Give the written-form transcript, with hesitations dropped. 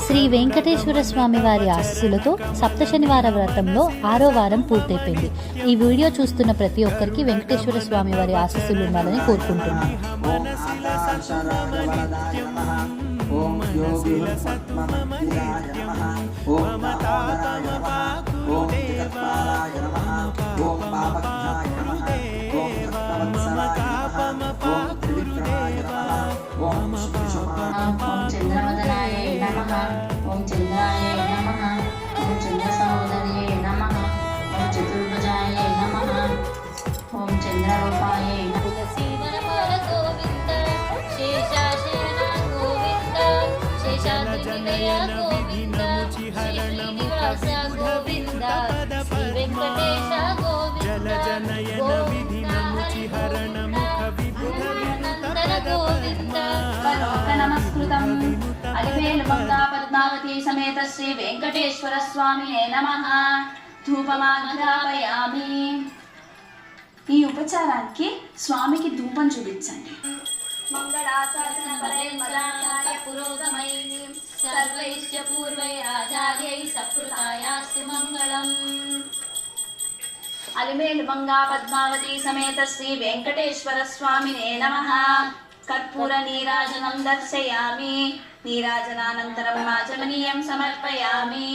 శ్రీ వెంకటేశ్వర స్వామి వారి ఆశీస్సులతో సప్త శనివార వ్రతంలో 6వ వారం పూర్తయిపోయింది. ఈ వీడియో చూస్తున్న ప్రతి ఒక్కరికి వెంకటేశ్వర స్వామి వారి ఆశీస్సులు ఉండాలని కోరుకుంటున్నాను. చంద్రవదనాయ నమః. ఓం చంద్రాయ నమః. ఓం చంద్ర సహోదర్యే నమః. ఓం చతుర్భుజాయ నమః. ఓం చంద్రరూపాయ గోవింద శేషాశయన గోవింద శేషాద్రినిలయ గోవింద శ్రీనివాస గోవింద శ్రీ వెంకటేశ గోవింద గోవింద గోవింద లోక నమస్కృతం అలివేలు మంగా పద్మావతి సమేత శ్రీ వెంకటేశ్వర స్వామినే నమః. ధూపమాఘ్రాపయామి. ఈ ఉపచారానికి స్వామికి ధూపం చూపించండి. మంగళాశాసన పరమరాయ పురోగమై సర్వైశ్చ పూర్వైరాచార్యై సకృతాయాస్తు మంగళం. అలివేలు మంగా పద్మావతి సమేత శ్రీ వెంకటేశ్వర స్వామినే నమః. కర్పూర నీరాజనం దర్శయామి. నీరాజనానంతరం ఆచమనీయం సమర్పయామి.